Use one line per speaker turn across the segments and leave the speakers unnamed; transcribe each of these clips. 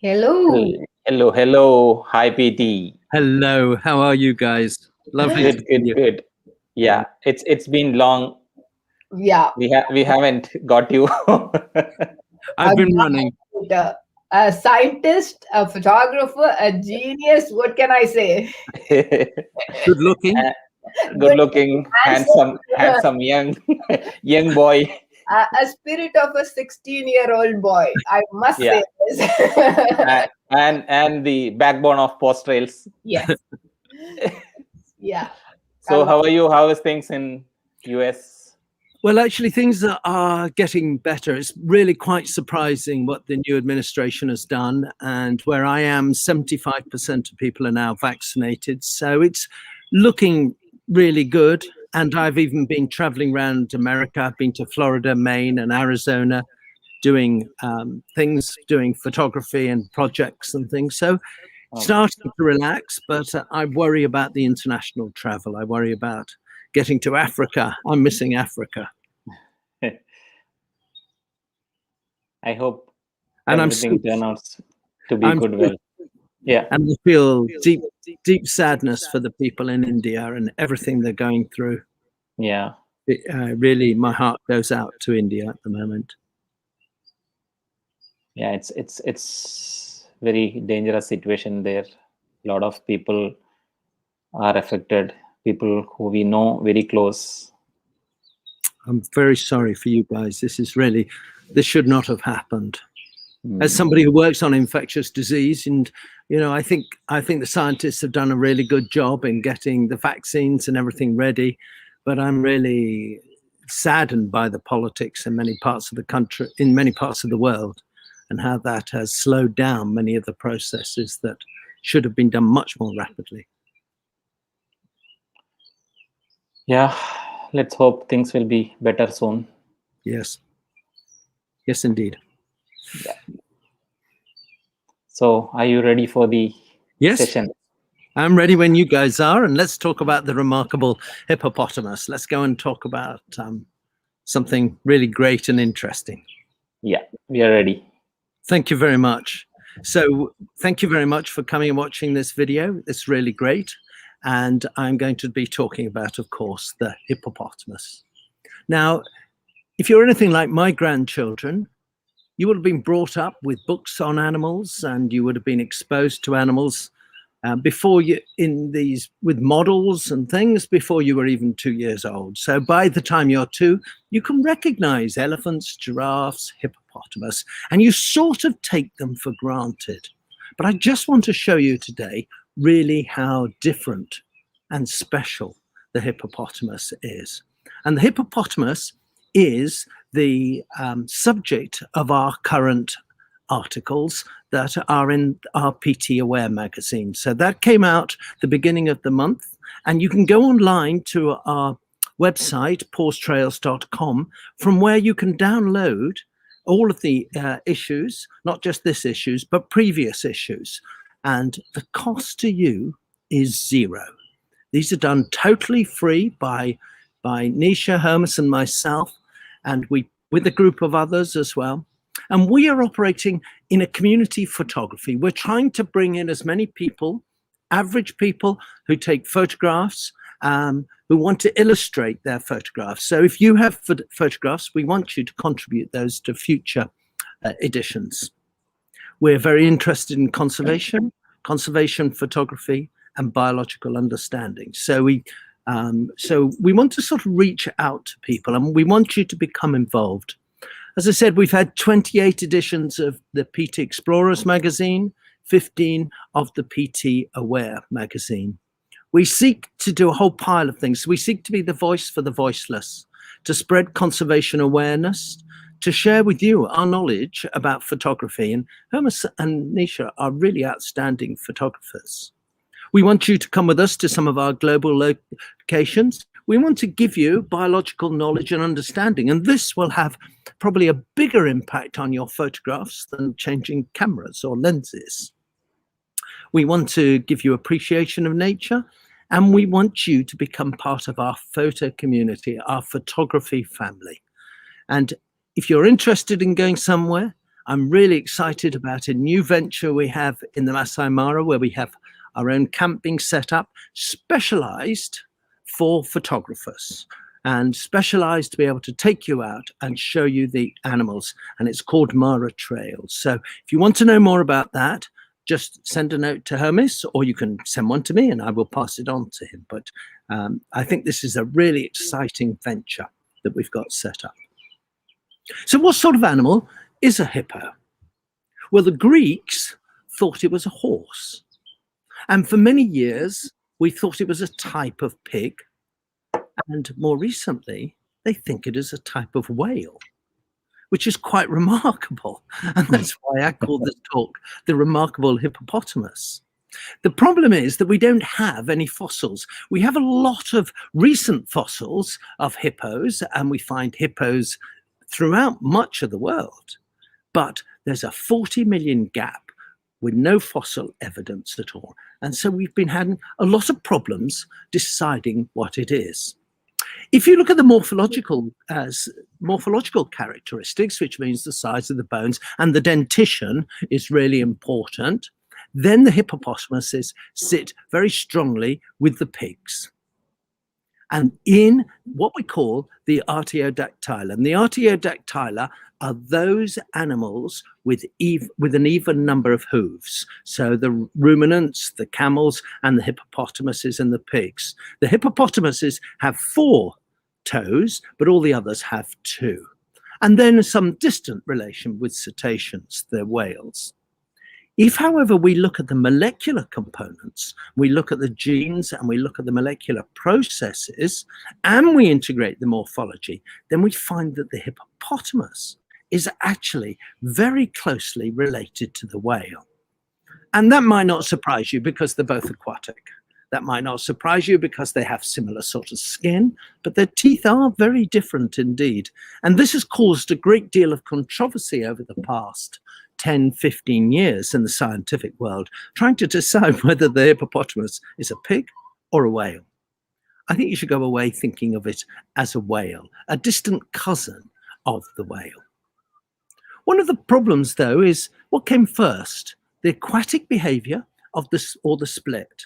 Hello.
Hello, hello. Hi, PT.
Hello, how are you guys? Lovely to
Good,
see
good,
you.
good. Yeah, it's been long.
Yeah,
We haven't got you.
I've
I'm
been running.
a scientist, a photographer, a genius. What can I say?
Good looking.
Good
Good,
looking,
handsome,
handsome young boy.
a spirit of a 16-year-old boy. I must
Yeah,
say this.
and the backbone of Paws Trails.
Yes. Yeah. I
So
love
how are you? How is things in US?
Well, actually, things are getting better. It's really quite surprising what the new administration has done. And where I am, 75% of people are now vaccinated. So it's looking really good. And I've even been traveling around America. I've been to Florida, Maine, and Arizona doing things, doing photography and projects and things. So starting to relax, but I worry about the international travel. I worry about getting to Africa. I'm missing Africa.
I hope
And
everything turns out to be
I'm
good.
still-
Well, yeah,
and I feel deep sadness for the people in India and everything they're going through.
yeah.
Really, my heart goes out to India at the moment.
Yeah, it's very dangerous situation there. A lot of people are affected, people who we know very close.
I'm very sorry for you guys. This should not have happened. As somebody who works on infectious disease, and I think the scientists have done a really good job in getting the vaccines and everything ready, but I'm really saddened by the politics in many parts of the country, in many parts of the world, and how that has slowed down many of the processes that should have been done much more rapidly.
Yeah, let's hope things will be better soon.
Yes, indeed.
So are you ready for the session?
I'm ready when you guys are, and let's talk about the remarkable hippopotamus. Let's go and talk about something really great and interesting.
Yeah, we are ready.
Thank you very much. So thank you very much for coming and watching this video. It's really great. And I'm going to be talking about, of course, the hippopotamus. Now, if you're anything like my grandchildren, you would have been brought up with books on animals, and you would have been exposed to animals before you with models and things before you were even 2 years old. So by the time you're 2, you can recognize elephants, giraffes, hippopotamus, and you sort of take them for granted. But I just want to show you today really how different and special the hippopotamus is. And the hippopotamus is the subject of our current articles that are in our PT Aware magazine. So that came out the beginning of the month, and you can go online to our website, pawstrails.com, from where you can download all of the issues, not just this issues, but previous issues. And the cost to you is zero. These are done totally free by Nisha, Hermes, and myself, and with a group of others as well. And we are operating in a community photography. We're trying to bring in as many people, average people who take photographs, who want to illustrate their photographs. So if you have photographs, we want you to contribute those to future editions. We're very interested in conservation photography, and biological understanding. So we want to sort of reach out to people, and we want you to become involved. As I said, we've had 28 editions of the PT Explorers magazine, 15 of the PT Aware magazine. We seek to do a whole pile of things. We seek to be the voice for the voiceless, to spread conservation awareness, to share with you our knowledge about photography. And Hermes and Nisha are really outstanding photographers. We want you to come with us to some of our global locations. We want to give you biological knowledge and understanding, and this will have probably a bigger impact on your photographs than changing cameras or lenses. We want to give you appreciation of nature, and we want you to become part of our photo community, our photography family. And if you're interested in going somewhere, I'm really excited about a new venture we have in the Masai Mara, where we have our own camping set up, specialized for photographers and specialized to be able to take you out and show you the animals. And it's called Mara Trails. So if you want to know more about that, just send a note to Hermes, or you can send one to me and I will pass it on to him. But I think this is a really exciting venture that we've got set up. So what sort of animal is a hippo? Well, the Greeks thought it was a horse. And for many years, we thought it was a type of pig. And more recently, they think it is a type of whale, which is quite remarkable. And that's why I call this talk the Remarkable Hippopotamus. The problem is that we don't have any fossils. We have a lot of recent fossils of hippos, and we find hippos throughout much of the world. But there's a 40 million gap with no fossil evidence at all. And so we've been having a lot of problems deciding what it is. If you look at the morphological characteristics, which means the size of the bones, and the dentition is really important, then the hippopotamuses sit very strongly with the pigs. And in what we call the artiodactyla. And the artiodactyla are those animals with an even number of hooves. So the ruminants, the camels, and the hippopotamuses and the pigs. The hippopotamuses have 4 toes, but all the others have 2. And then some distant relation with cetaceans, the whales. If, however, we look at the molecular components, we look at the genes and we look at the molecular processes, and we integrate the morphology, then we find that the hippopotamus is actually very closely related to the whale. And that might not surprise you because they're both aquatic. That might not surprise you because they have similar sort of skin, but their teeth are very different indeed. And this has caused a great deal of controversy over the past 10, 15 years in the scientific world, trying to decide whether the hippopotamus is a pig or a whale. I think you should go away thinking of it as a whale, a distant cousin of the whale. One of the problems, though, is what came first, the aquatic behavior of this or the split.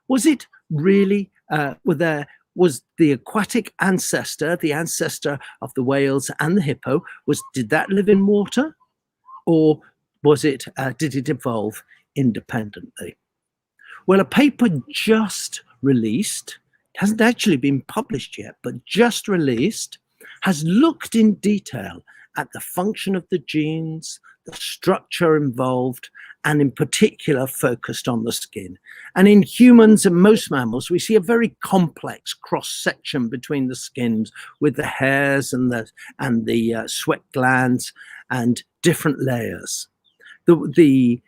Was it really, was the aquatic ancestor, the ancestor of the whales and the hippo, did that live in water? Or was it, did it evolve independently? Well, a paper just released, hasn't actually been published yet, but just released, has looked in detail at the function of the genes, the structure involved, and in particular focused on the skin. And in humans and most mammals, we see a very complex cross-section between the skins with the hairs and the sweat glands and different layers. The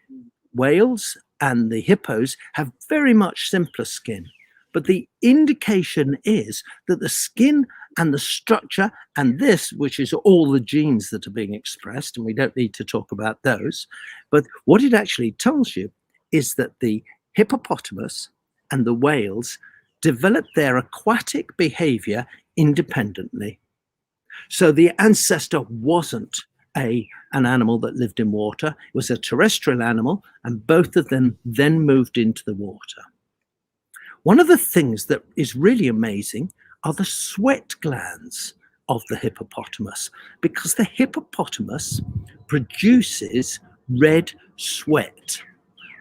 whales and the hippos have very much simpler skin, but the indication is that the skin and the structure, and this, which is all the genes that are being expressed, and we don't need to talk about those, but what it actually tells you is that the hippopotamus and the whales developed their aquatic behavior independently. So the ancestor wasn't an animal that lived in water, it was a terrestrial animal, and both of them then moved into the water. One of the things that is really amazing are the sweat glands of the hippopotamus, because the hippopotamus produces red sweat.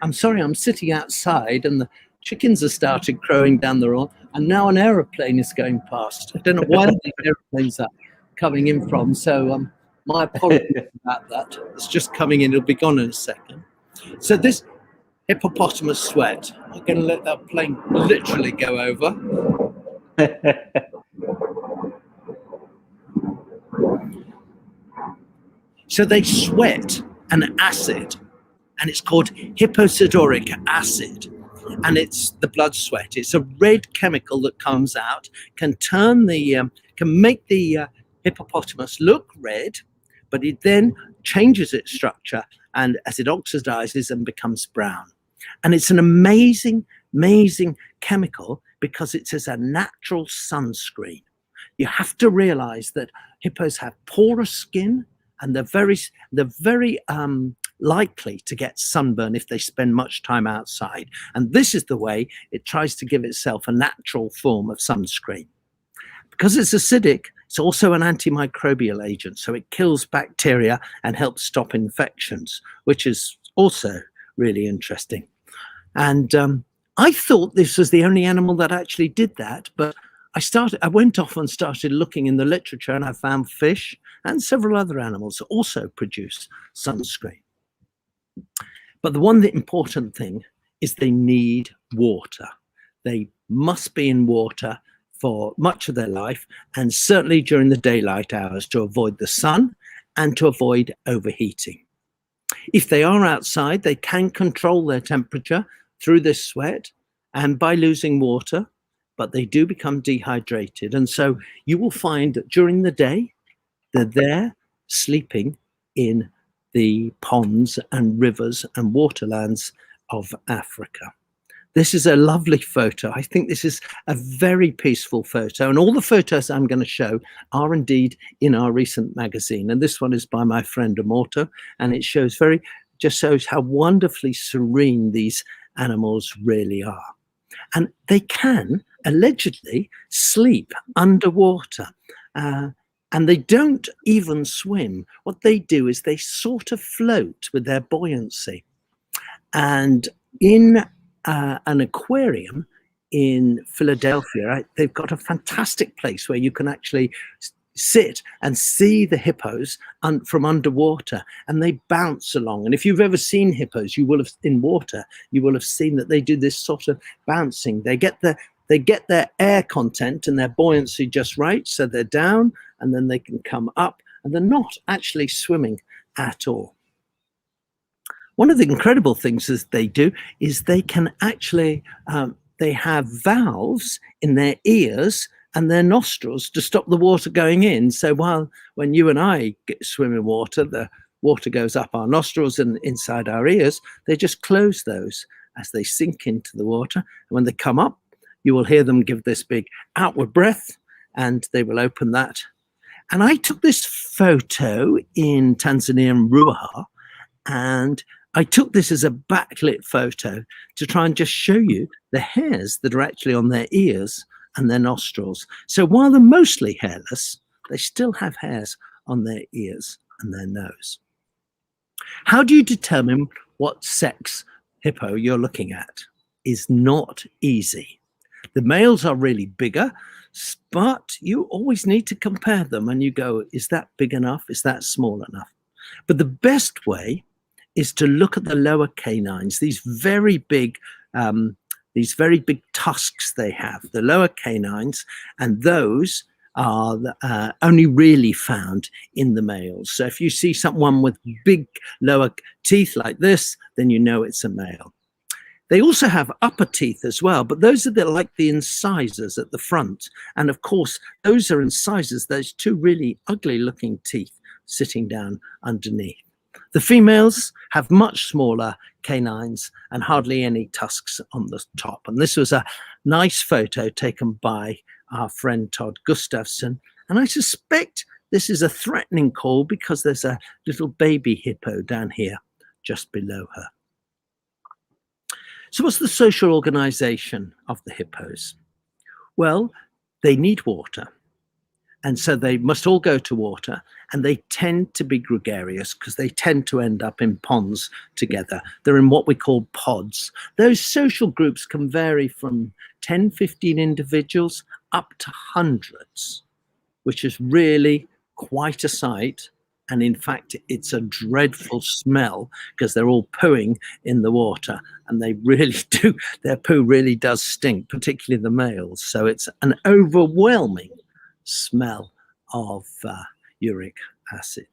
I'm sorry, I'm sitting outside and the chickens have started crowing down the road, and now an aeroplane is going past. I don't know where the aeroplanes are coming in from, so my apologies about that. It's just coming in, it'll be gone in a second. So this hippopotamus sweat, I'm going to let that plane literally go over. So they sweat an acid, and it's called hipposudoric acid, and it's the blood sweat. It's a red chemical that comes out, can make the hippopotamus look red, but it then changes its structure, and as it oxidizes and becomes brown. And it's an amazing, amazing chemical because it's as a natural sunscreen. You have to realize that hippos have porous skin and they're very likely to get sunburn if they spend much time outside. And this is the way it tries to give itself a natural form of sunscreen. Because it's acidic, it's also an antimicrobial agent, so it kills bacteria and helps stop infections, which is also really interesting. And I thought this was the only animal that actually did that, but I went off and started looking in the literature, and I found fish and several other animals also produce sunscreen. But the important thing is they need water. They must be in water for much of their life, and certainly during the daylight hours, to avoid the sun and to avoid overheating. If they are outside, they can control their temperature through this sweat and by losing water, but they do become dehydrated. And so you will find that during the day, they're there sleeping in the ponds and rivers and waterlands of Africa. This is a lovely photo. I think this is a very peaceful photo. And all the photos I'm going to show are indeed in our recent magazine. And this one is by my friend Immorto. And it shows just shows how wonderfully serene these animals really are. And they can allegedly sleep underwater. And they don't even swim. What they do is they sort of float with their buoyancy. And in an aquarium in Philadelphia, right, they've got a fantastic place where you can actually sit and see the hippos from underwater, and they bounce along. And if you've ever seen hippos, you will have in water, you will have seen that they do this sort of bouncing. They get their air content and their buoyancy just right, so they're down and then they can come up, and they're not actually swimming at all. One of the incredible things that they do is they can actually, they have valves in their ears and their nostrils to stop the water going in. So when you and I swim in water, the water goes up our nostrils and inside our ears, they just close those as they sink into the water. And when they come up, you will hear them give this big outward breath, and they will open that. And I took this photo in Tanzania and Ruaha, and I took this as a backlit photo to try and just show you the hairs that are actually on their ears and their nostrils. So while they're mostly hairless, they still have hairs on their ears and their nose. How do you determine what sex hippo you're looking at? Is not easy. The males are really bigger, but you always need to compare them, and you go, is that big enough? Is that small enough? But the best way is to look at the lower canines, these very big tusks they have, the lower canines, and those are only really found in the males. So if you see someone with big lower teeth like this, then you know it's a male. They also have upper teeth as well, but those are like the incisors at the front. And of course, those are incisors, those two really ugly looking teeth sitting down underneath. The females have much smaller canines and hardly any tusks on the top. And this was a nice photo taken by our friend Todd Gustafson. And I suspect this is a threatening call because there's a little baby hippo down here just below her. So what's the social organization of the hippos? Well, they need water. And so they must all go to water, and they tend to be gregarious because they tend to end up in ponds together. They're in what we call pods. Those social groups can vary from 10, 15 individuals up to hundreds, which is really quite a sight. And in fact, it's a dreadful smell because they're all pooing in the water, and they really do, their poo really does stink, particularly the males. So it's an overwhelming smell of uric acid.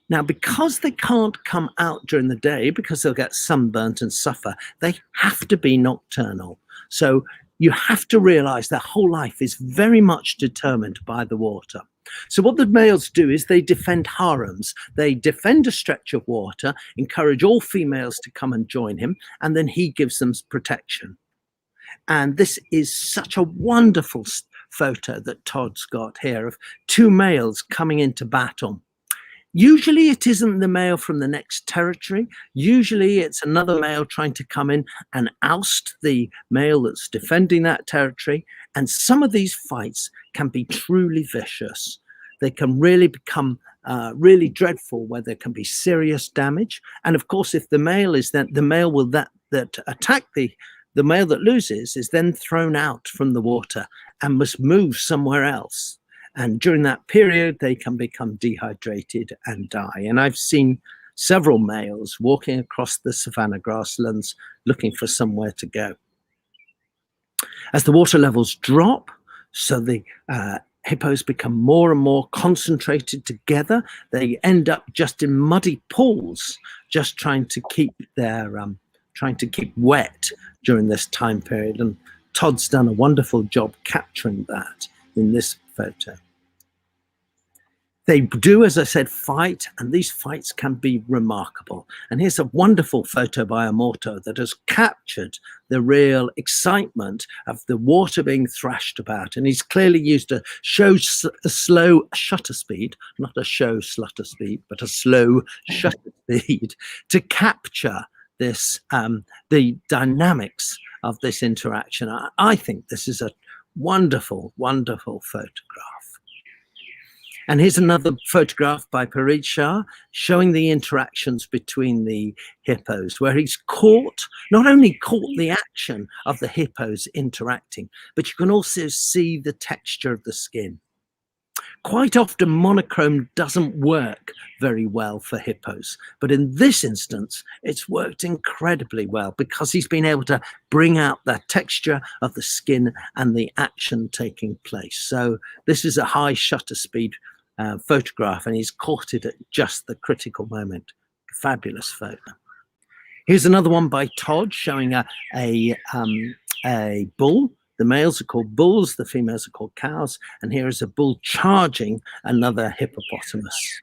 Now, because they can't come out during the day because they'll get sunburnt and suffer, they have to be nocturnal. So you have to realize their whole life is very much determined by the water. So what the males do is they defend harems. They defend a stretch of water, encourage all females to come and join him, and then he gives them protection. And this is such a wonderful photo that Todd's got here of two males coming into battle. Usually it isn't the male from the next territory. Usually it's another male trying to come in and oust the male that's defending that territory. And some of these fights can be truly vicious. They can really become really dreadful, where there can be serious damage. And of course, if the male is then, the male will that attack the male that loses is then thrown out from the water and must move somewhere else. And during that period, they can become dehydrated and die. And I've seen several males walking across the savanna grasslands looking for somewhere to go. As the water levels drop, so the hippos become more and more concentrated together, they end up just in muddy pools, just trying to keep their wet during this time period. And Todd's done a wonderful job capturing that in this photo. They do, as I said, fight, and these fights can be remarkable. And here's a wonderful photo by Amorto that has captured the real excitement of the water being thrashed about. And he's clearly used a slow shutter speed, not a show slutter speed, but a slow shutter speed to capture this, the dynamics of this interaction. I think this is a wonderful, wonderful photograph. And here's another photograph by Pareed Shah showing the interactions between the hippos, where he's not only caught the action of the hippos interacting, but you can also see the texture of the skin. Quite often monochrome doesn't work very well for hippos, but in this instance, it's worked incredibly well because he's been able to bring out that texture of the skin and the action taking place. So this is a high shutter speed photograph, and he's caught it at just the critical moment. Fabulous photo. Here's another one by Todd showing a bull. The males are called bulls, the females are called cows, and here is a bull charging another hippopotamus.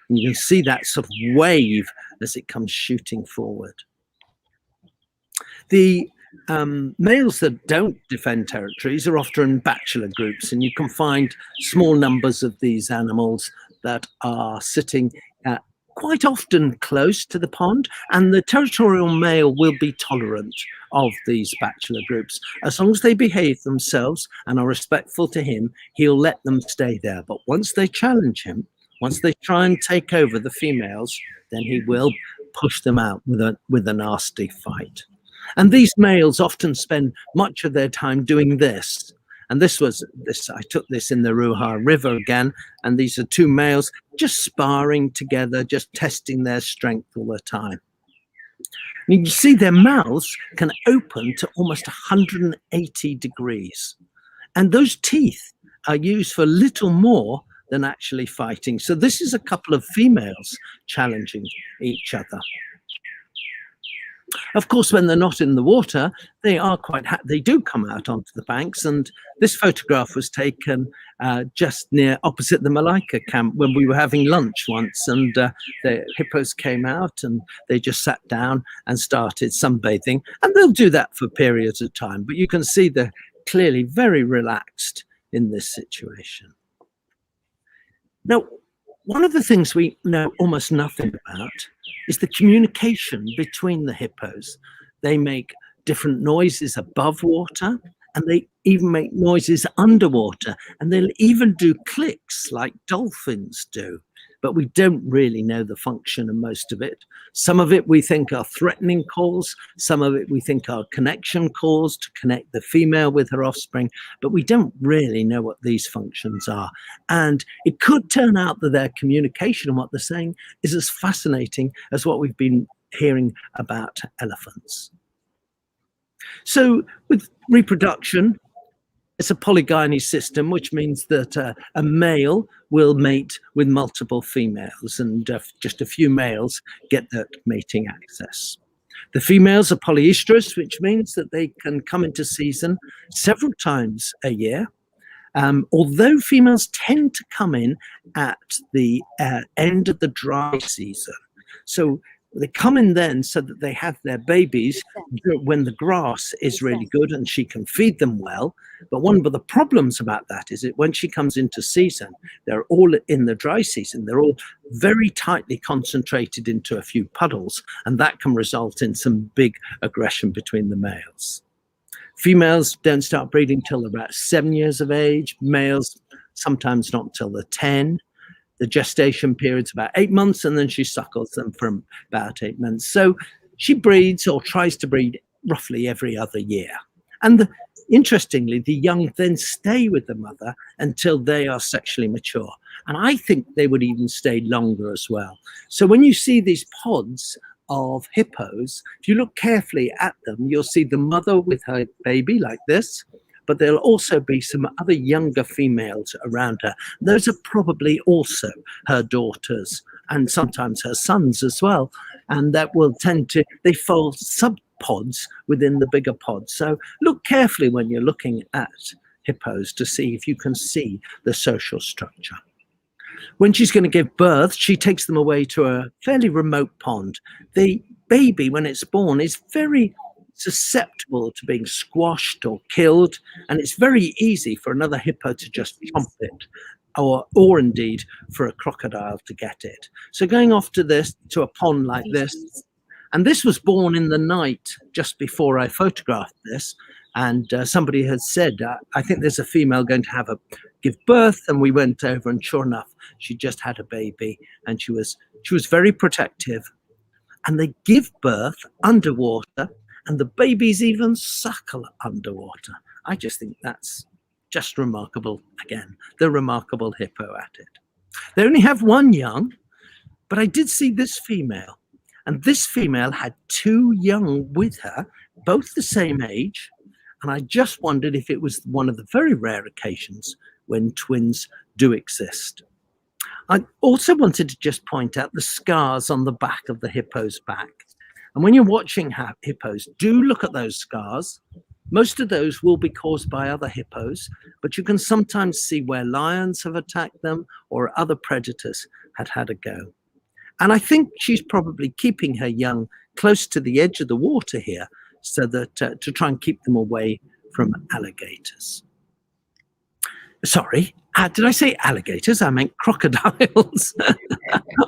And you can see that sort of wave as it comes shooting forward. The males that don't defend territories are often bachelor groups, and you can find small numbers of these animals that are sitting quite often close to the pond, and the territorial male will be tolerant of these bachelor groups. As long as they behave themselves and are respectful to him, he'll let them stay there. But once they challenge him, once they try and take over the females, then he will push them out with a nasty fight. And these males often spend much of their time doing this. And I took this in the Ruha River again, and these are two males just sparring together, just testing their strength all the time. And you can see their mouths can open to almost 180 degrees. And those teeth are used for little more than actually fighting. So this is a couple of females challenging each other. Of course, when they're not in the water, they are they do come out onto the banks. And this photograph was taken just opposite the Malaika camp when we were having lunch once. And the hippos came out and they just sat down and started sunbathing. And they'll do that for periods of time. But you can see they're clearly very relaxed in this situation. Now, one of the things we know almost nothing about is the communication between the hippos. They make different noises above water, and they even make noises underwater, and they'll even do clicks like dolphins do. But we don't really know the function of most of it. Some of it we think are threatening calls. Some of it we think are connection calls to connect the female with her offspring. But we don't really know what these functions are. And it could turn out that their communication and what they're saying is as fascinating as what we've been hearing about elephants. So with reproduction, it's a polygyny system, which means that a male will mate with multiple females, and just a few males get that mating access. The females are polyestrous, which means that they can come into season several times a year, although females tend to come in at the end of the dry season. So They come in then so that they have their babies when the grass is really good and she can feed them well. But one of the problems about that is that when she comes into season, they're all in the dry season, they're all very tightly concentrated into a few puddles, and that can result in some big aggression between the males. Females don't start breeding till about 7 years of age, males sometimes not till they're 10. The gestation period's about 8 months, and then she suckles them for about 8 months. So she breeds or tries to breed roughly every other year. And interestingly, the young then stay with the mother until they are sexually mature. And I think they would even stay longer as well. So when you see these pods of hippos, if you look carefully at them, you'll see the mother with her baby like this. But there'll also be some other younger females around her. Those are probably also her daughters and sometimes her sons as well. And that will tend to, they fold subpods within the bigger pods. So look carefully when you're looking at hippos to see if you can see the social structure. When she's going to give birth, she takes them away to a fairly remote pond. The baby, when it's born, is very susceptible to being squashed or killed, and it's very easy for another hippo to just chomp it, or indeed for a crocodile to get it. So going off to a pond like this, and this was born in the night just before I photographed this, and somebody had said, I think there's a female going to give birth, and we went over, and sure enough, she just had a baby, and she was very protective, and they give birth underwater. And the babies even suckle underwater. I just think that's just remarkable. Again, the remarkable hippo at it. They only have one young, but I did see this female. And this female had 2 young with her, both the same age. And I just wondered if it was one of the very rare occasions when twins do exist. I also wanted to just point out the scars on the back of the hippo's back. And when you're watching hippos, do look at those scars. Most of those will be caused by other hippos, but you can sometimes see where lions have attacked them or other predators had a go. And I think she's probably keeping her young close to the edge of the water here so that to try and keep them away from alligators. Sorry, did I say alligators? I meant crocodiles.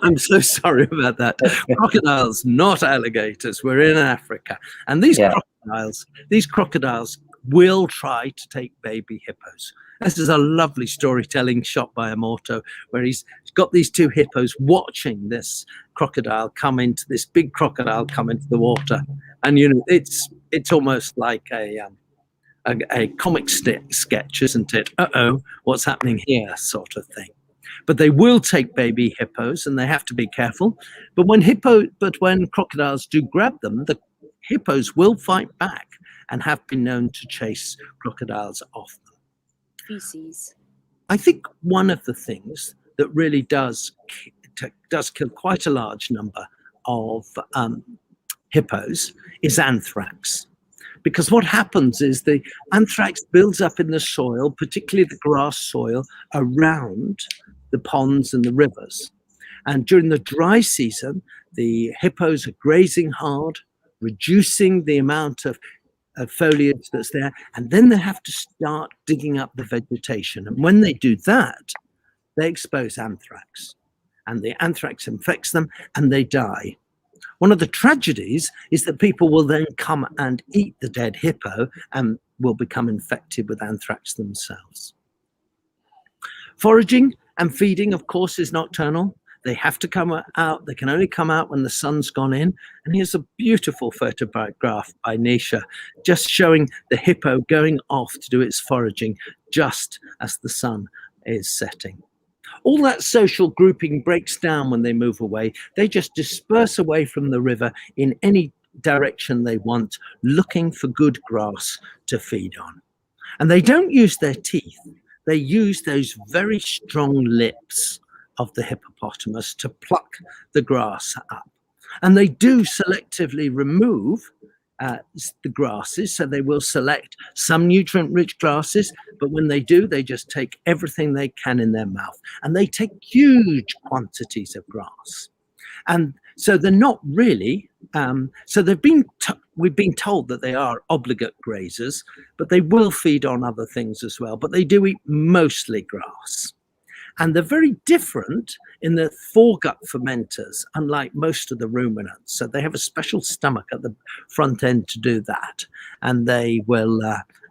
I'm so sorry about that. Crocodiles, not alligators. We're in Africa. And these crocodiles will try to take baby hippos. This is a lovely storytelling shot by Immorto, where he's got these 2 hippos watching this big crocodile come into the water. And, you know, it's almost like a comic sketch, isn't it? Uh-oh, what's happening here, sort of thing. But they will take baby hippos, and they have to be careful. But when crocodiles do grab them, the hippos will fight back and have been known to chase crocodiles off them.
Feces.
I think one of the things that really does kill quite a large number of hippos is anthrax. Because what happens is the anthrax builds up in the soil, particularly the grass soil, around the ponds and the rivers. And during the dry season, the hippos are grazing hard, reducing the amount of foliage that's there, and then they have to start digging up the vegetation. And when they do that, they expose anthrax. And the anthrax infects them, and they die. One of the tragedies is that people will then come and eat the dead hippo and will become infected with anthrax themselves. Foraging and feeding, of course, is nocturnal. They have to come out. They can only come out when the sun's gone in. And here's a beautiful photograph by Nisha, just showing the hippo going off to do its foraging just as the sun is setting. All that social grouping breaks down when they move away. They just disperse away from the river in any direction they want, looking for good grass to feed on. And they don't use their teeth. They use those very strong lips of the hippopotamus to pluck the grass up. And they do selectively remove the grasses, so they will select some nutrient-rich grasses, but when they do, they just take everything they can in their mouth, and they take huge quantities of grass. And So they're not really. So we've been told that they are obligate grazers, but they will feed on other things as well. But they do eat mostly grass. And they're very different in the foregut fermenters, unlike most of the ruminants. So they have a special stomach at the front end to do that. And they will,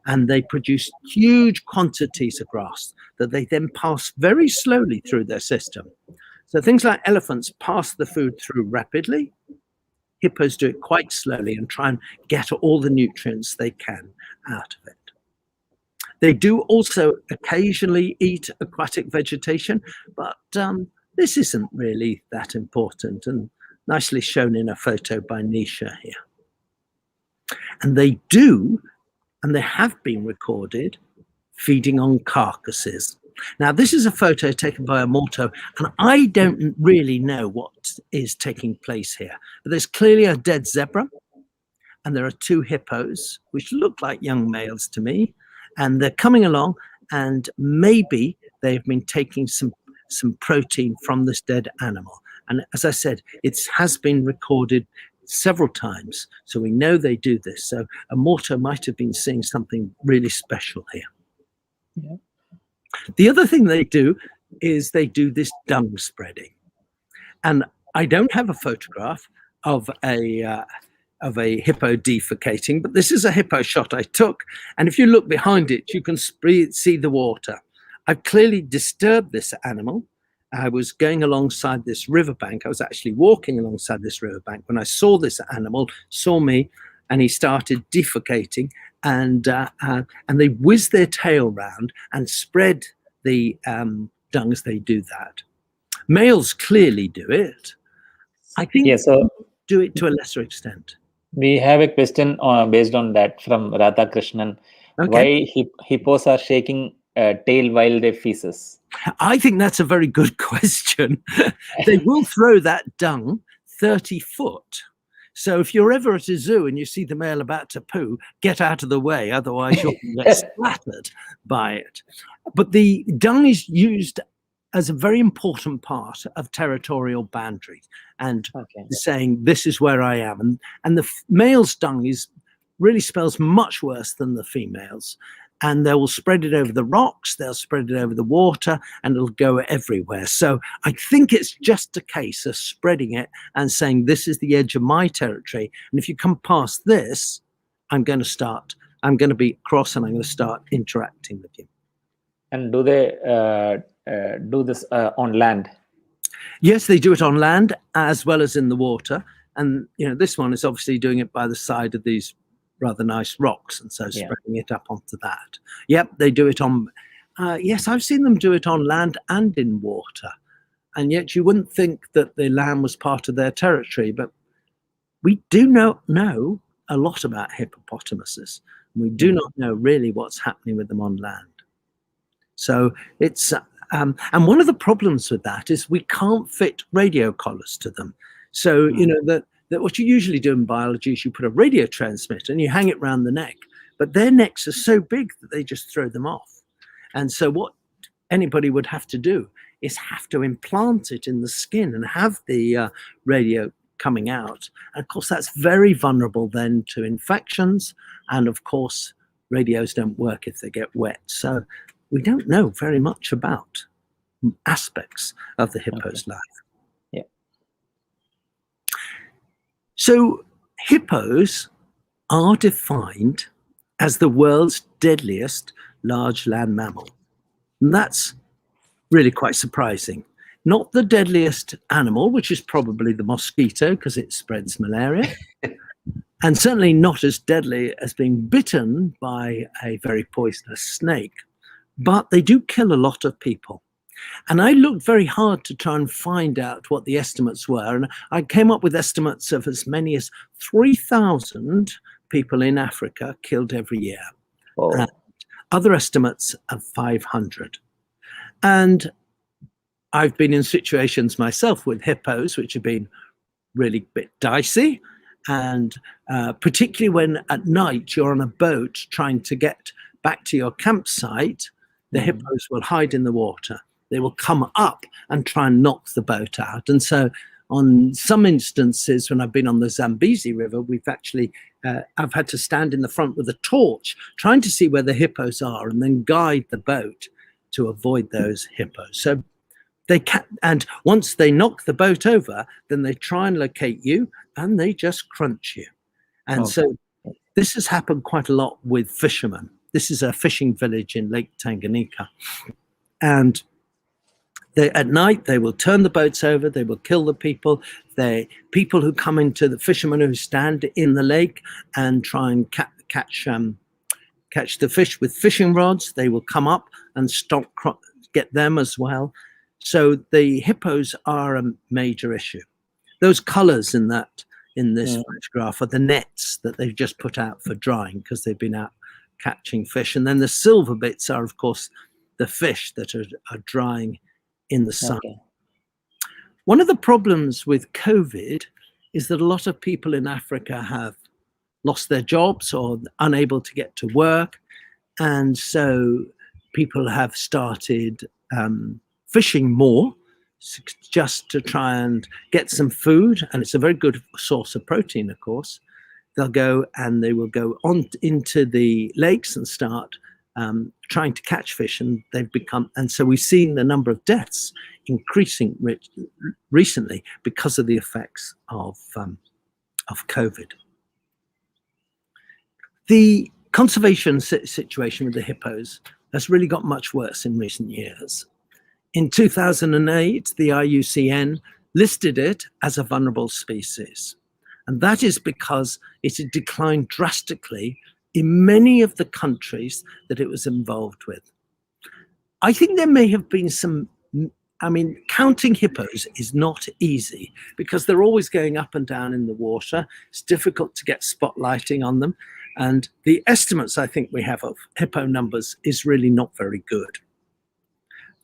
and they produce huge quantities of grass that they then pass very slowly through their system. So things like elephants pass the food through rapidly. Hippos do it quite slowly and try and get all the nutrients they can out of it. They do also occasionally eat aquatic vegetation, but this isn't really that important, and nicely shown in a photo by Nisha here. And they do, and they have been recorded, feeding on carcasses. Now, this is a photo taken by a Morto, and I don't really know what is taking place here. But there's clearly a dead zebra, and there are two hippos, which look like young males to me. And they're coming along, and maybe they've been taking some protein from this dead animal. And as I said, it has been recorded several times, so we know they do this. So a Morto might have been seeing something really special here.
Yeah.
The other thing they do is they do this dung spreading. And I don't have a photograph of a hippo defecating, but this is a hippo shot I took. And if you look behind it, you can see the water. I've clearly disturbed this animal. I was going alongside this riverbank. I was actually walking alongside this riverbank when I saw this animal, saw me, and he started defecating. And they whiz their tail round and spread the dung as they do that. Males clearly do it. I think do it to a lesser extent.
We have a question based on that from Radhakrishnan.
Okay.
Why hippos are shaking tail while they feces?
I think that's a very good question. They will throw that dung 30 foot. So if you're ever at a zoo and you see the male about to poo, get out of the way, otherwise you'll get splattered by it. But the dung is used as a very important part of territorial boundary and saying, this is where I am. And the male's dung really smells much worse than the female's. And they will spread it over the rocks, they'll spread it over the water, and it'll go everywhere. So I think it's just a case of spreading it and saying, this is the edge of my territory. And if you come past this, I'm going to be cross and I'm going to start interacting with you.
And do they do this on land?
Yes, they do it on land as well as in the water. And, this one is obviously doing it by the side of these rather nice rocks, and so spreading it up onto that. Yep, they do it on, yes, I've seen them do it on land and in water. And yet you wouldn't think that the land was part of their territory, but we do not know a lot about hippopotamuses. We do not know really what's happening with them on land. So it's, and one of the problems with that is we can't fit radio collars to them. So, that what you usually do in biology is you put a radio transmitter and you hang it around the neck, but their necks are so big that they just throw them off. And so what anybody would have to do is have to implant it in the skin and have the radio coming out. And of course, that's very vulnerable then to infections. And of course, radios don't work if they get wet. So we don't know very much about aspects of the hippo's life. So hippos are defined as the world's deadliest large land mammal. And that's really quite surprising. Not the deadliest animal, which is probably the mosquito because it spreads malaria, and certainly not as deadly as being bitten by a very poisonous snake, but they do kill a lot of people. And I looked very hard to try and find out what the estimates were. And I came up with estimates of as many as 3,000 people in Africa killed every year. And other estimates of 500. And I've been in situations myself with hippos, which have been really a bit dicey. And particularly when at night you're on a boat trying to get back to your campsite, the hippos will hide in the water. They will come up and try and knock the boat out. And so on some instances, when I've been on the Zambezi River, we've actually, I've had to stand in the front with a torch, trying to see where the hippos are and then guide the boat to avoid those hippos. So they can, and once they knock the boat over, then they try and locate you and they just crunch you. And so this has happened quite a lot with fishermen. This is a fishing village in Lake Tanganyika. And at night, they will turn the boats over, they will kill the people. People who come into the fishermen who stand in the lake and try and catch the fish with fishing rods, they will come up and get them as well. So the hippos are a major issue. Those colors in this photograph are the nets that they've just put out for drying because they've been out catching fish. And then the silver bits are, of course, the fish that are drying in the sun. Okay. One of the problems with COVID is that a lot of people in Africa have lost their jobs or unable to get to work. And so people have started fishing more just to try and get some food. And it's a very good source of protein, of course. They'll go and they will go on into the lakes and start trying to catch fish, and so we've seen the number of deaths increasing recently because of the effects of COVID. The conservation situation with the hippos has really got much worse in recent years. In 2008, the IUCN listed it as a vulnerable species, and that is because it had declined drastically in many of the countries that it was involved with. I think there may have been some, counting hippos is not easy because they're always going up and down in the water. It's difficult to get spotlighting on them. And the estimates I think we have of hippo numbers is really not very good.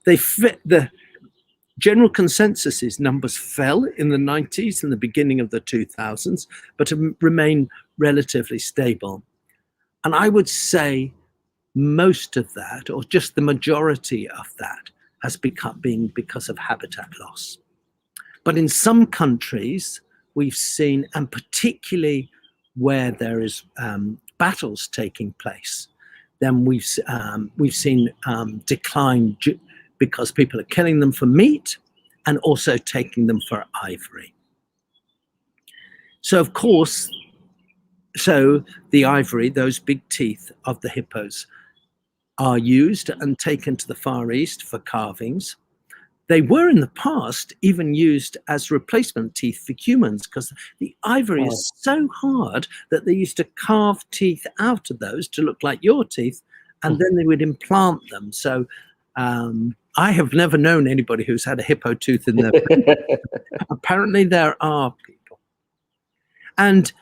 The general consensus is numbers fell in the 90s and the beginning of the 2000s, but have remained relatively stable. And I would say most of that, or just the majority of that, has been because of habitat loss. But in some countries, we've seen, and particularly where there is battles taking place, then we've seen decline because people are killing them for meat and also taking them for ivory. So of course, the ivory, those big teeth of the hippos, are used and taken to the Far East for carvings. They were in the past even used as replacement teeth for humans because the ivory is so hard that they used to carve teeth out of those to look like your teeth, and then they would implant them. So I have never known anybody who's had a hippo tooth in their Apparently there are people. And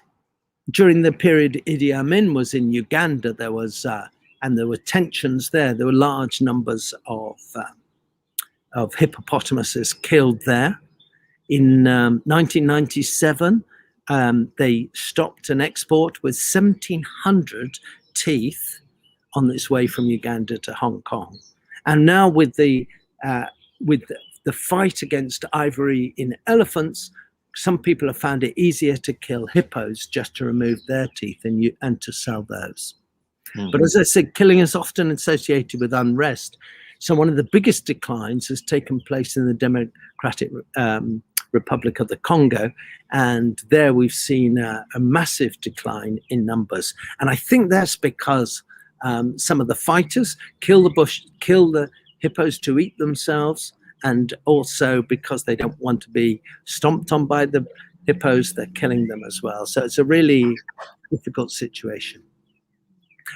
during the period Idi Amin was in Uganda, there were tensions there. There were large numbers of hippopotamuses killed there. In 1997, they stopped an export with 1,700 teeth on its way from Uganda to Hong Kong. And now with the fight against ivory in elephants, some people have found it easier to kill hippos just to remove their teeth and to sell those. Mm-hmm. But as I said, killing is often associated with unrest. So one of the biggest declines has taken place in the Democratic Republic of the Congo. And there we've seen a massive decline in numbers. And I think that's because some of the fighters kill the hippos to eat themselves. And also because they don't want to be stomped on by the hippos, they're killing them as well. So it's a really difficult situation.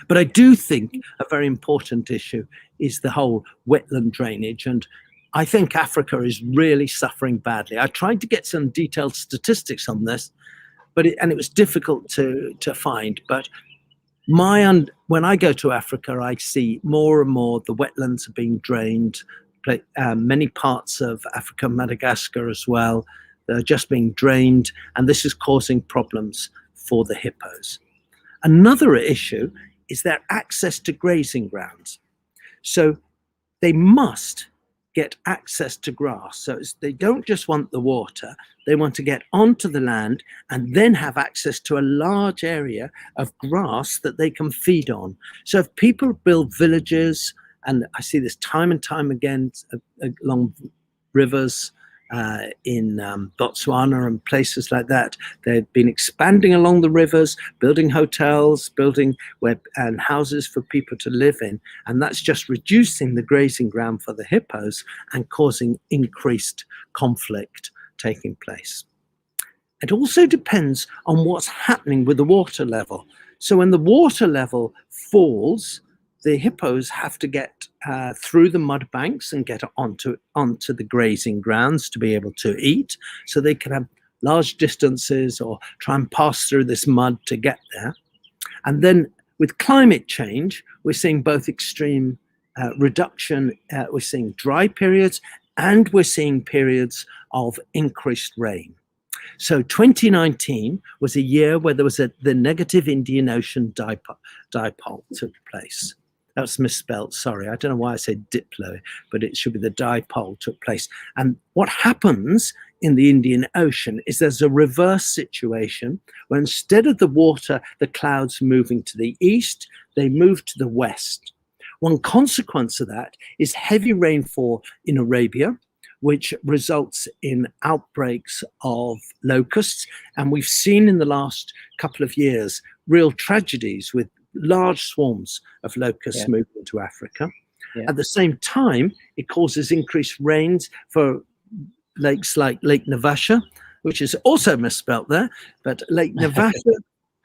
But I do think a very important issue is the whole wetland drainage. And I think Africa is really suffering badly. I tried to get some detailed statistics on this, and it was difficult to find. But when I go to Africa, I see more and more the wetlands are being drained. Many parts of Africa, Madagascar as well, they're just being drained, and this is causing problems for the hippos. Another issue is their access to grazing grounds. So they must get access to grass. So they don't just want the water, they want to get onto the land and then have access to a large area of grass that they can feed on. So if people build villages, and I see this time and time again along rivers in Botswana and places like that, they've been expanding along the rivers, building hotels, building and houses for people to live in, and that's just reducing the grazing ground for the hippos and causing increased conflict taking place. It also depends on what's happening with the water level. So when the water level falls, the hippos have to get through the mud banks and get onto the grazing grounds to be able to eat. So they can have large distances or try and pass through this mud to get there. And then with climate change, we're seeing both extreme reduction. We're seeing dry periods and we're seeing periods of increased rain. So 2019 was a year where there was the negative Indian Ocean dipole took place. That's misspelled, sorry. I don't know why I said diploe, but it should be the dipole took place. And what happens in the Indian Ocean is there's a reverse situation where instead of the water, the clouds moving to the east, they move to the west. One consequence of that is heavy rainfall in Arabia, which results in outbreaks of locusts. And we've seen in the last couple of years real tragedies with large swarms of locusts moving into Africa. At the same time, it causes increased rains for lakes like Lake Nacvish, which is also misspelt there, but Lake Nacvish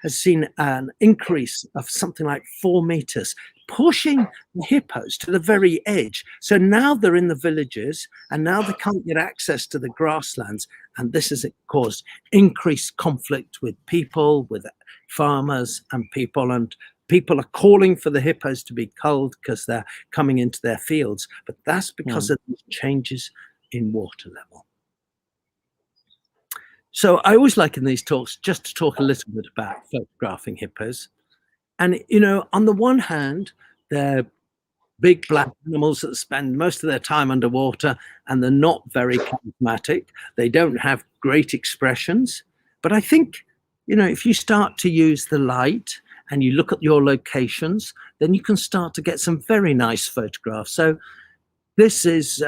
has seen an increase of something like 4 meters, pushing the hippos to the very edge. So now they're in the villages and now they can't get access to the grasslands. And this has caused increased conflict with people, with farmers and people are calling for the hippos to be culled because they're coming into their fields. But that's because of the changes in water level. So I always like in these talks just to talk a little bit about photographing hippos. And, you know, on the one hand, they're big black animals that spend most of their time underwater and they're not very charismatic. They don't have great expressions. But I think, you know, if you start to use the light and you look at your locations, then you can start to get some very nice photographs. So this is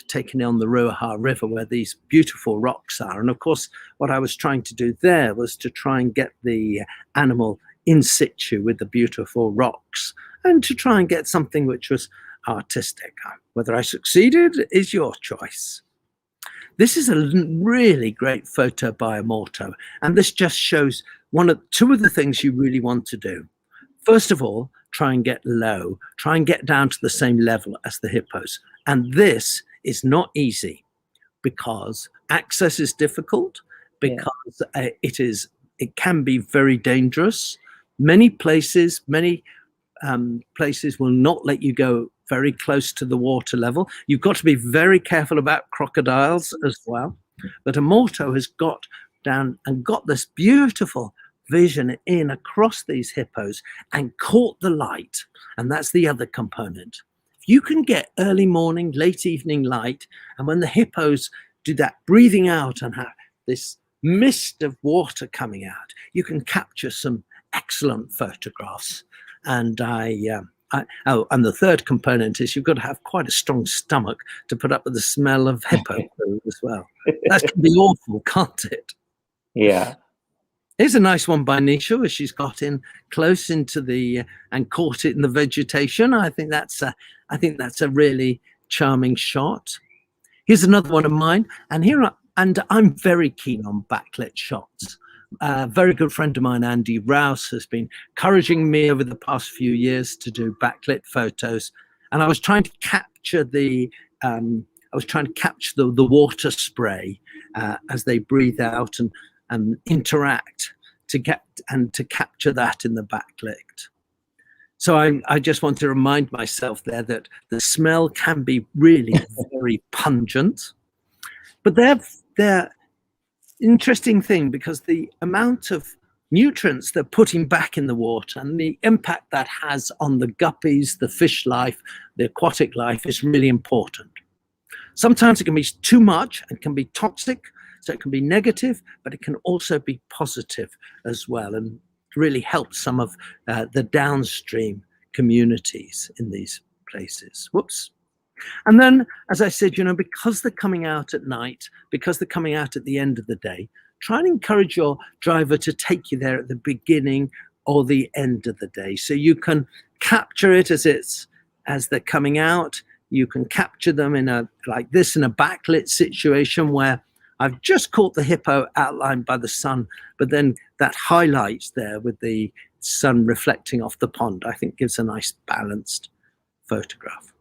taken on the Ruaha River where these beautiful rocks are. And of course, what I was trying to do there was to try and get the animal in situ with the beautiful rocks and to try and get something which was artistic. Whether I succeeded is your choice. This is a really great photo by a Morto, and this just shows two of the things you really want to do. First of all, try and get low, try and get down to the same level as the hippos. And this is not easy because access is difficult, because it can be very dangerous. Many places will not let you go very close to the water level. You've got to be very careful about crocodiles as well. But a Morto has got down and got this beautiful vision in across these hippos and caught the light. And that's the other component. If you can get early morning, late evening light, and when the hippos do that breathing out and have this mist of water coming out, you can capture some excellent photographs. And and the third component is you've got to have quite a strong stomach to put up with the smell of hippo food as well. That can be awful, can't it?
Yeah.
Here's a nice one by Nisha where she's got in close into the and caught it in the vegetation. I think that's a really charming shot. Here's another one of mine, and I'm very keen on backlit shots. A very good friend of mine, Andy Rouse, has been encouraging me over the past few years to do backlit photos, and I was trying to capture the water spray as they breathe out and interact to capture that in the backlit. So I just want to remind myself there that the smell can be really very pungent, but they're interesting thing because the amount of nutrients they're putting back in the water and the impact that has on the guppies, the fish life, the aquatic life is really important. Sometimes it can be too much and can be toxic, so it can be negative, but it can also be positive as well and really help some of the downstream communities in these places. Whoops. And then, as I said, because they're coming out at night, because they're coming out at the end of the day, try and encourage your driver to take you there at the beginning or the end of the day. So you can capture it as they're coming out. You can capture them in a backlit situation where I've just caught the hippo outlined by the sun, but then that highlights there with the sun reflecting off the pond, I think gives a nice balanced photograph.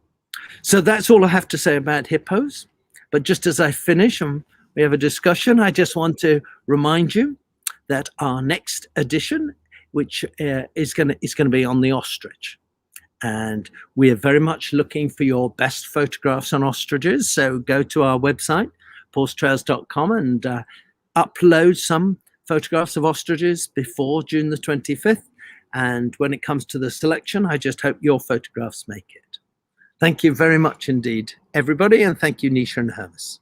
So that's all I have to say about hippos. But just as I finish and we have a discussion, I just want to remind you that our next edition, which is going to be on the ostrich. And we are very much looking for your best photographs on ostriches. So go to our website, pawstrails.com, and upload some photographs of ostriches before June the 25th. And when it comes to the selection, I just hope your photographs make it. Thank you very much indeed, everybody. And thank you, Nisha and Hermes.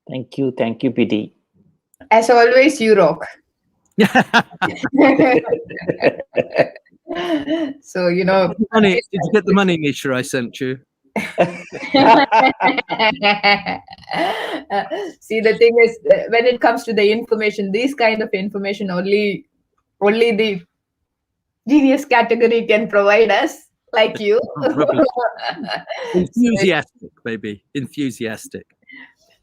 Thank you, PT.
As always, you rock. So,
Did you get the money, Nisha, I sent you?
See, the thing is, when it comes to the information, this kind of information only the genius category can provide us, like you.
Enthusiastic, baby. Enthusiastic.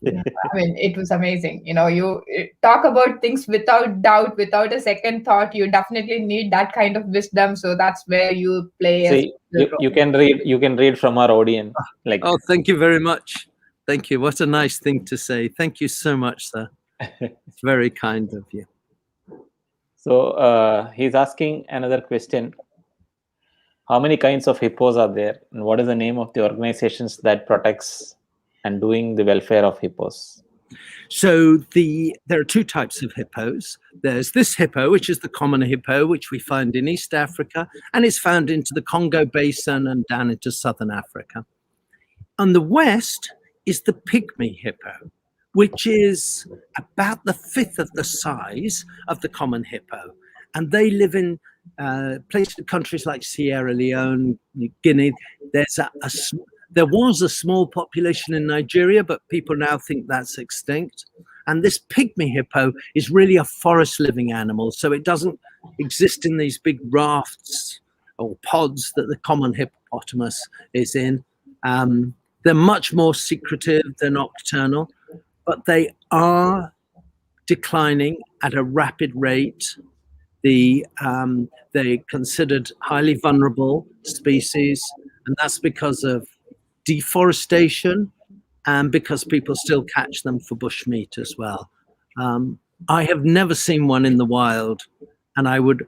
Yeah, I mean, it was amazing. You talk about things without doubt, without a second thought. You definitely need that kind of wisdom. So that's where you play.
See, you can read from our audience.
Oh, thank you very much. Thank you. What a nice thing to say. Thank you so much, sir. It's very kind of you.
So he's asking another question. How many kinds of hippos are there? And what is the name of the organizations that protects and doing the welfare of hippos?
So there are two types of hippos. There's this hippo, which is the common hippo, which we find in East Africa, and is found into the Congo Basin and down into Southern Africa. On the west is the pygmy hippo, which is about the fifth of the size of the common hippo. And they live in countries like Sierra Leone, Guinea. There was a small population in Nigeria, but people now think that's extinct. And this pygmy hippo is really a forest living animal. So it doesn't exist in these big rafts or pods that the common hippopotamus is in. They're much more secretive, they're nocturnal, but they are declining at a rapid rate. They're considered highly vulnerable species, and that's because of deforestation and because people still catch them for bushmeat as well. I have never seen one in the wild, and I would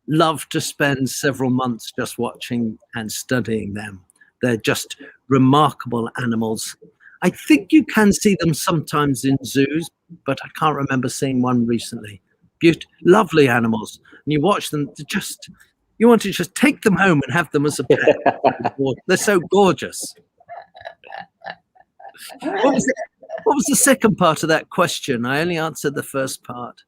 love to spend several months just watching and studying them. They're just remarkable animals. I think you can see them sometimes in zoos, but I can't remember seeing one recently. Lovely animals, and you watch them, you want to just take them home and have them as a pet. They're so gorgeous. What was the second part of that question? I only answered the first part.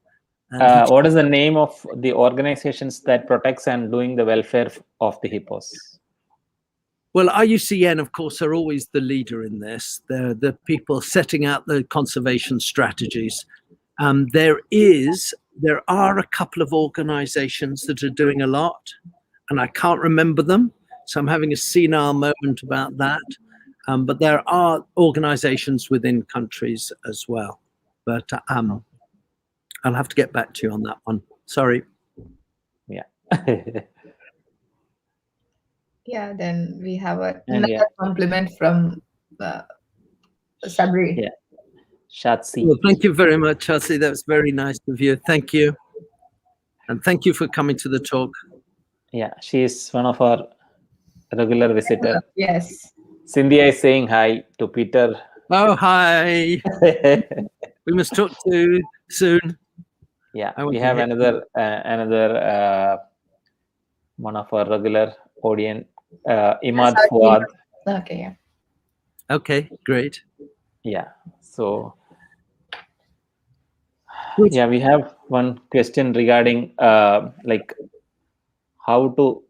What is the name of the organizations that protects and doing the welfare of the hippos?
Well, IUCN, of course, are always the leader in this. They're the people setting out the conservation strategies. There are a couple of organizations that are doing a lot, and I can't remember them, so I'm having a senile moment about that. But there are organizations within countries as well. But I'll have to get back to you on that one. Sorry.
Yeah.
Yeah, then we have another compliment from Sabri.
Yeah. Shatsi.
Well, thank you very much, Shatsi. That was very nice of you. Thank you. And thank you for coming to the talk.
Yeah, she is one of our regular visitors.
Yes.
Cynthia is saying hi to Peter.
Oh, hi. We must talk to you soon.
Yeah,
I want
we
to
have
hit
another one of our regular audience, Imad
Yes,
Fuad.
Okay, yeah.
Okay, great.
Yeah, so
Good.
yeah, we have one question regarding like how to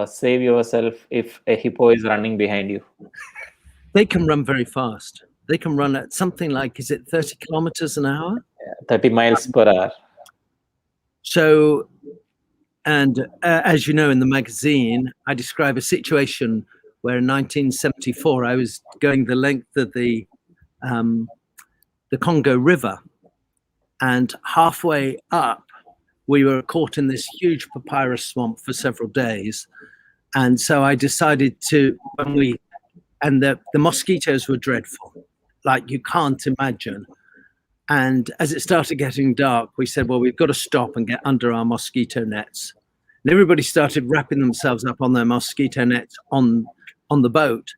save yourself if a hippo is running behind you.
They can run very fast. They can run at something like, is it 30 kilometers an hour?
30 miles per hour.
So, and as you know, in the magazine, I describe a situation where in 1974, I was going the length of the Congo River, and halfway up, we were caught in this huge papyrus swamp for several days. And so I decided to, and the mosquitoes were dreadful, like you can't imagine. And as it started getting dark, we said, well, we've got to stop and get under our mosquito nets. And everybody started wrapping themselves up on their mosquito nets on the boat,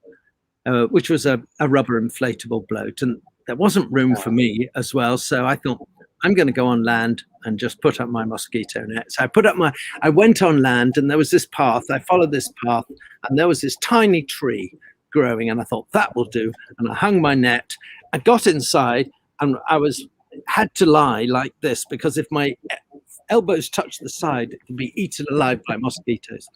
which was a rubber inflatable boat. And there wasn't room for me as well. So I thought, I'm going to go on land and just put up my mosquito nets. I went on land, and there was this path. I followed this path, and there was this tiny tree growing, and I thought that will do. And I hung my net. I got inside, and I had to lie like this, because if my elbows touched the side, it could be eaten alive by mosquitoes.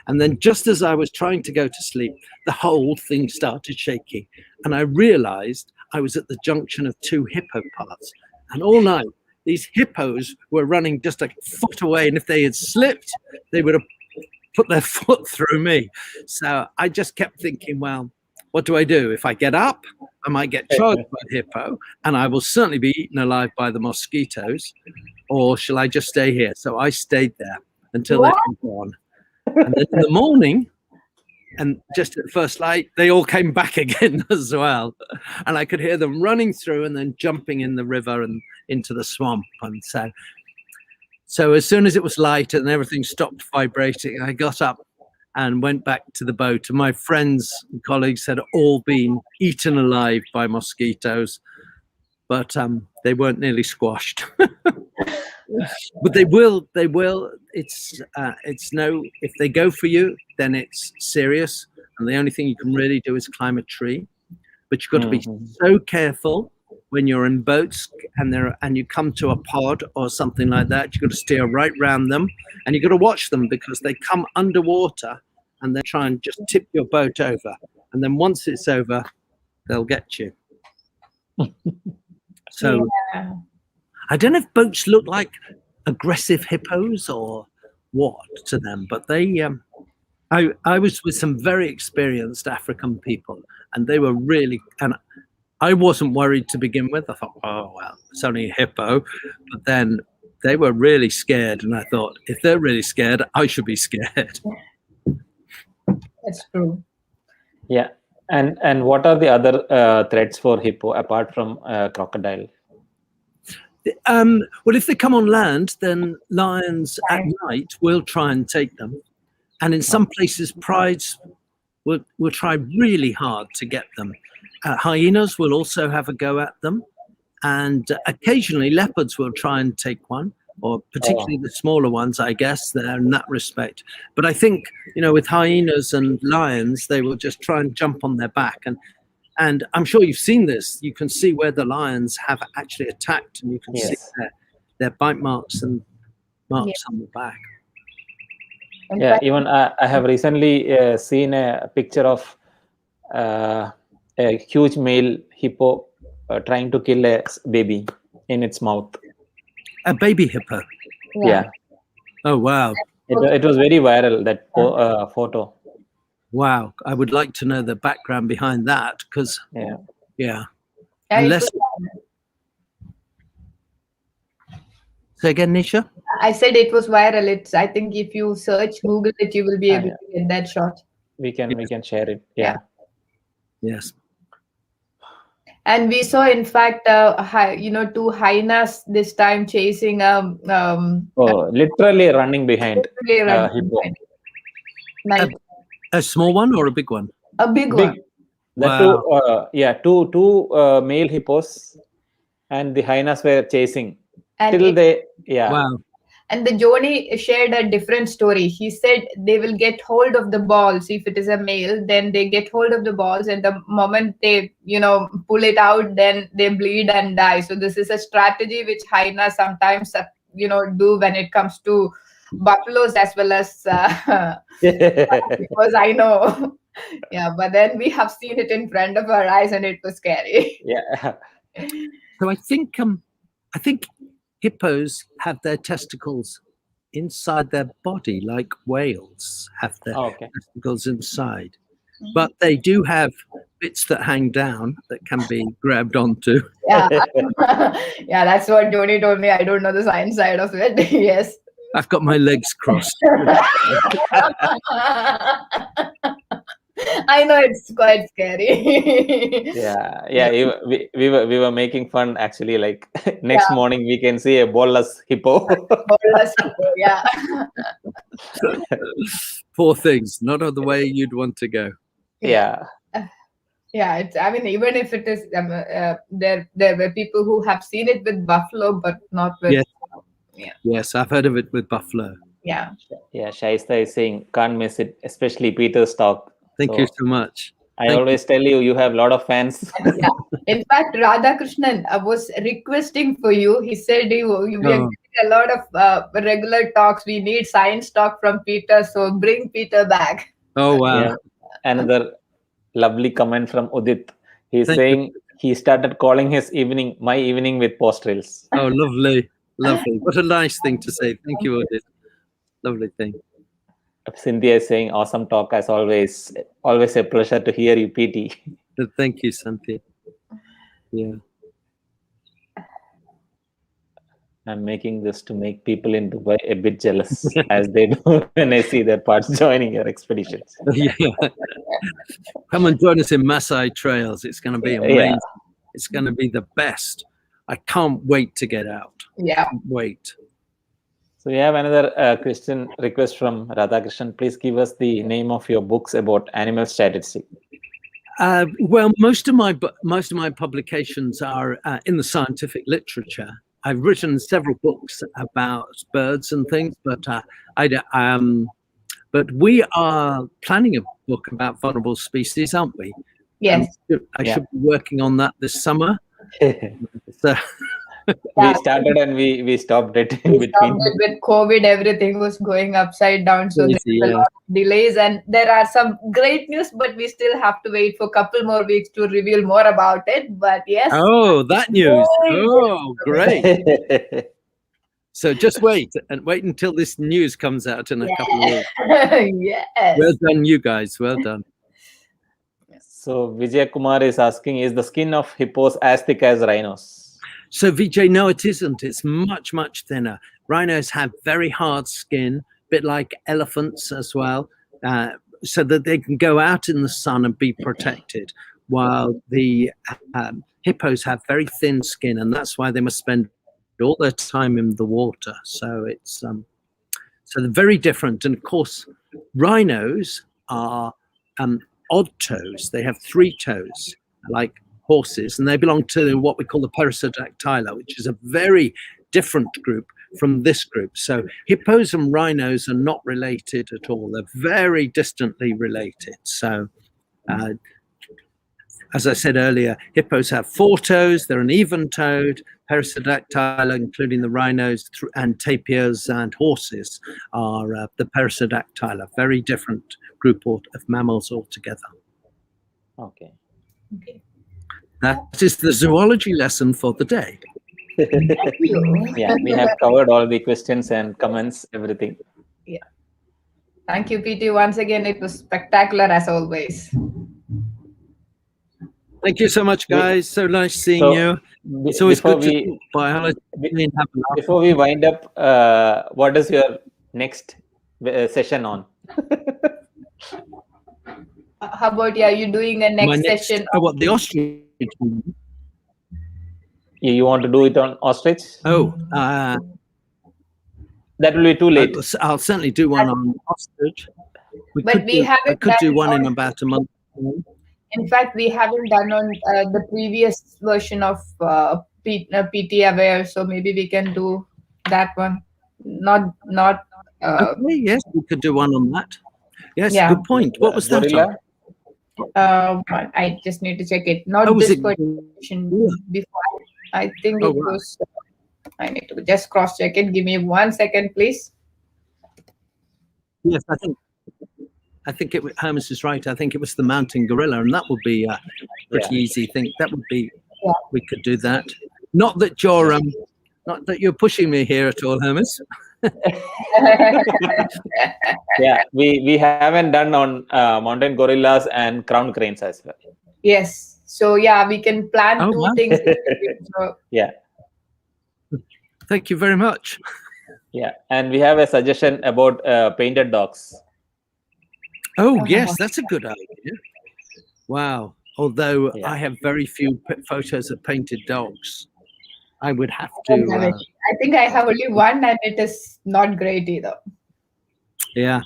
And then just as I was trying to go to sleep, the whole thing started shaking, and I realized I was at the junction of two hippo paths. And all night, these hippos were running just a foot away, and if they had slipped, they would have put their foot through me. So I just kept thinking, well, what do I do? If I get up, I might get charged by a hippo, and I will certainly be eaten alive by the mosquitoes. Or shall I just stay here? So I stayed there until they were gone. And then in the morning, and just at first light, they all came back again as well. And I could hear them running through and then jumping in the river and into the swamp. And so as soon as it was light and everything stopped vibrating, I got up and went back to the boat. And my friends and colleagues had all been eaten alive by mosquitoes, but they weren't nearly squashed. But they will. It's if they go for you, then it's serious. And the only thing you can really do is climb a tree. But you've got to be so careful when you're in boats and you come to a pod or something like that. You've got to steer right round them, and you've got to watch them, because they come underwater and they try and just tip your boat over. And then once it's over, they'll get you. So
Yeah.
I don't know if boats look like aggressive hippos or what to them, but they. I was with some very experienced African people, and they were really. And I wasn't worried to begin with. I thought, oh well, it's only a hippo, but then they were really scared, and I thought, if they're really scared, I should be scared.
That's true.
Yeah, and what are the other threats for hippo apart from crocodile?
Well, if they come on land, then lions at night will try and take them. And in some places, prides will try really hard to get them. Hyenas will also have a go at them. And occasionally leopards will try and take one, or particularly the smaller ones, I guess, they're in that respect. But I think, with hyenas and lions, they will just try and jump on their back. And I'm sure you've seen this. You can see where the lions have actually attacked, and you can see their bite marks and marks on the back.
Yeah, even I have recently seen a picture of a huge male hippo trying to kill a baby in its mouth.
A baby hippo?
Yeah.
Oh, wow.
It was very viral, that photo.
Wow. I would like to know the background behind that, because, Unless... Say again, Nisha?
I said it was viral. I think if you search, Google it, you will be able to get that shot.
We can share it. Yeah.
Yes.
And we saw, in fact, two hyenas this time chasing
literally running behind hippo.
A small one or a big one?
A big one.
Wow. Two male hippos, and the hyenas were chasing.
And
till they, yeah.
Wow.
And the Joni shared a different story. He said they will get hold of the balls. If it is a male, then they get hold of the balls, and the moment they, pull it out, then they bleed and die. So this is a strategy which hyenas sometimes, do when it comes to buffaloes as well as because I know. Yeah, but then we have seen it in front of our eyes, and it was scary.
Yeah.
So I think hippos have their testicles inside their body, like whales have their testicles inside. But they do have bits that hang down that can be grabbed onto.
Yeah, yeah, that's what Joni told me. I don't know the science side of it. Yes.
I've got my legs crossed.
I know it's quite scary.
Yeah. We were making fun actually. Like next morning, we can see a ballless hippo.
Ballless hippo, yeah.
Poor things, not the way you'd want to go.
Yeah.
Yeah, it's. I mean, even if it is, there were people who have seen it with buffalo, but not with.
Yes. Yes, I've heard of it with buffalo.
Yeah.
Yeah, Shaista is saying can't miss it, especially Peter's talk.
Thank you so much.
I always tell you have a lot of fans.
Yeah. In fact, Radhakrishnan was requesting for you. He said we are getting a lot of regular talks. We need science talk from Peter, so bring Peter back.
Oh, wow.
Yeah. Another lovely comment from Udit. He's saying he started calling his evening my evening with Paws Trails.
Oh, lovely. Lovely. What a nice thing to say. Thank you, Udit. Lovely thing.
Cynthia is saying awesome talk as always. Always a pleasure to hear you, PT.
Thank you, Cynthia. Yeah.
I'm making this to make people in Dubai a bit jealous as they do when I see their parts joining your expeditions.
Yeah. Come and join us in Maasai Trails. It's going to be amazing.
Yeah.
It's going to be the best. I can't wait to get out.
Yeah.
Can't wait.
So we have another question request from Radhakrishnan. Please give us the name of your books about animal statistics.
Well, most of my publications are in the scientific literature. I've written several books about birds and things, but we are planning a book about vulnerable species, aren't we?
Yes.
I should be working on that this summer. So.
We started and we stopped it in between.
With COVID, everything was going upside down, so there's a lot of delays, and there are some great news, but we still have to wait for a couple more weeks to reveal more about it. But yes.
Oh, that news! Oh, great! So just wait until this news comes out in a couple of weeks.
Yes.
Well done, you guys. Well done.
So Vijay Kumar is asking, is the skin of hippos as thick as rhinos?
So Vijay, no, it isn't. It's much, much thinner. Rhinos have very hard skin, a bit like elephants as well, so that they can go out in the sun and be protected, while the hippos have very thin skin, and that's why they must spend all their time in the water. So it's so they're very different. And of course, rhinos are odd toes. They have 3 toes, like horses, and they belong to what we call the Perissodactyla, which is a very different group from this group. So hippos and rhinos are not related at all. They're very distantly related. So as I said earlier, hippos have 4 toes. They're an even-toed. Perissodactyla, including the rhinos and tapirs and horses, are the Perissodactyla. Very different group of mammals altogether.
Okay.
That is the zoology lesson for the day.
Thank you.
Yeah, we have covered all the questions and comments, everything.
Yeah. Thank you, PT. Once again, it was spectacular as always.
Thank you so much, guys. So nice seeing you. It's always good to talk biology.
Before we wind up, what is your next session on?
How about you doing a next session?
What, the ostrich?
You want to do it on ostrich?
Oh,
that will be too late.
I'll certainly do one on ostrich.
I
could do one in about a month.
In fact, we haven't done on the previous version of PT aware, so maybe we can do that one. Not.
Okay, yes, we could do one on that. Yes,
Yeah.
good point. What was that
gorilla?
on?
I just need to check it. Not
Oh, was
this
it
particular question
gorilla?
before. I think
Oh,
it
wow.
was. I need to just cross check it. Give me 1 second, please.
Yes, I think Hermes is right. I think it was the mountain gorilla, and that would be a pretty easy thing. That would be, we could do that. Not that you're pushing me here at all, Hermes.
Yeah, we haven't done on mountain gorillas and crown cranes as well.
Yes. So yeah, we can plan
Oh,
two
wow.
things. So,
Yeah.
Thank you very much.
Yeah, and we have a suggestion about painted dogs.
Oh, yes, that's a good idea. Wow. Although I have very few photos of painted dogs. I would have to.
I think I have only one, and it is not great either.
Yeah.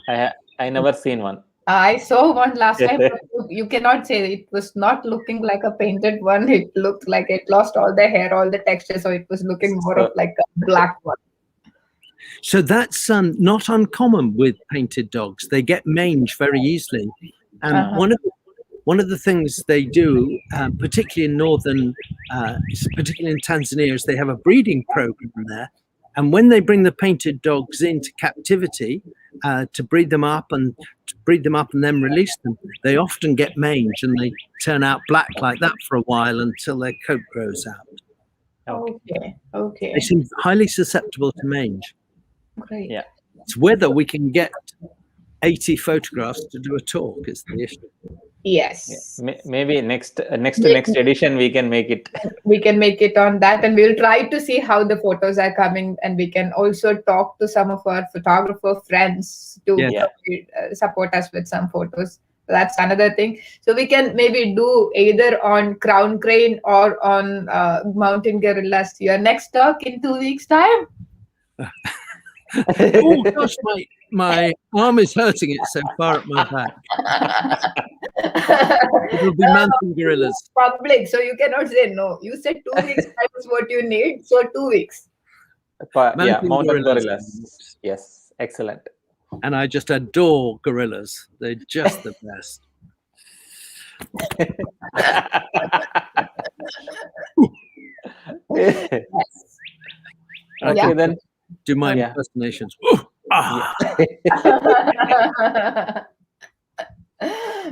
I never seen one.
I saw one last time, but you cannot say it was not looking like a painted one. It looked like it lost all the hair, all the texture, so it was looking more of like a black one.
So that's not uncommon with painted dogs. They get mange very easily, and one of the things they do, particularly in particularly in Tanzania, is they have a breeding program there, and when they bring the painted dogs into captivity to breed them up and then release them, they often get mange and they turn out black like that for a while until their coat grows out.
Okay.
They seem highly susceptible to mange.
Great.
Yeah.
It's whether we can get 80 photographs to do a talk is the issue.
Yes.
Yeah. Maybe next edition we can make it.
We can make it on that, and we'll try to see how the photos are coming, and we can also talk to some of our photographer friends to support us with some photos. That's another thing. So we can maybe do either on crown crane or on mountain gorillas. Your next talk in 2 weeks' time.
Oh gosh, my arm is hurting. It's so far at my back. It'll be mountain gorillas.
Public, so you cannot say no. You said 2 weeks time is what you need, so 2 weeks.
Mountain gorillas. Yes, excellent.
And I just adore gorillas. They're just the best.
Okay, then.
Do my impersonations.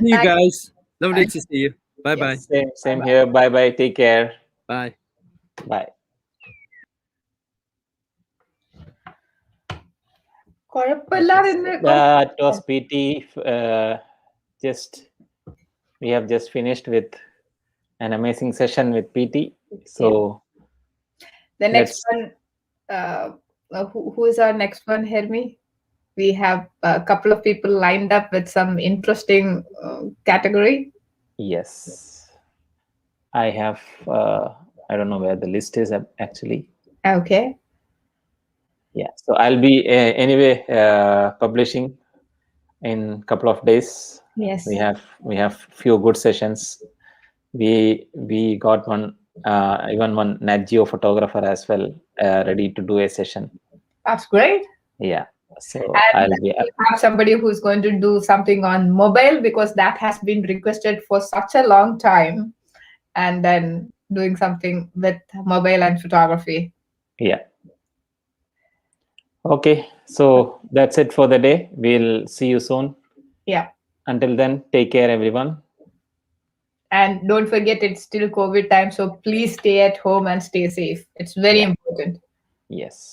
See you guys. Lovely to see you. Bye-bye.
Same here. Bye-bye. Take care.
Bye.
Bye. That was PT. We have just finished with an amazing session with PT. So
the next one, who is our next one, Hermi? We have a couple of people lined up with some interesting category.
Yes, I have. I don't know where the list is actually.
Okay.
Yeah, so I'll be anyway publishing in a couple of days.
Yes,
we have few good sessions. We got one even one Nat Geo photographer as well ready to do a session.
That's great.
Yeah, so
and we have somebody who's going to do something on mobile, because that has been requested for such a long time, and then doing something with mobile and photography.
Yeah. Okay, so that's it for the day. We'll see you soon.
Yeah.
Until then, take care, everyone.
And don't forget, it's still COVID time, so please stay at home and stay safe. It's very important.
Yes.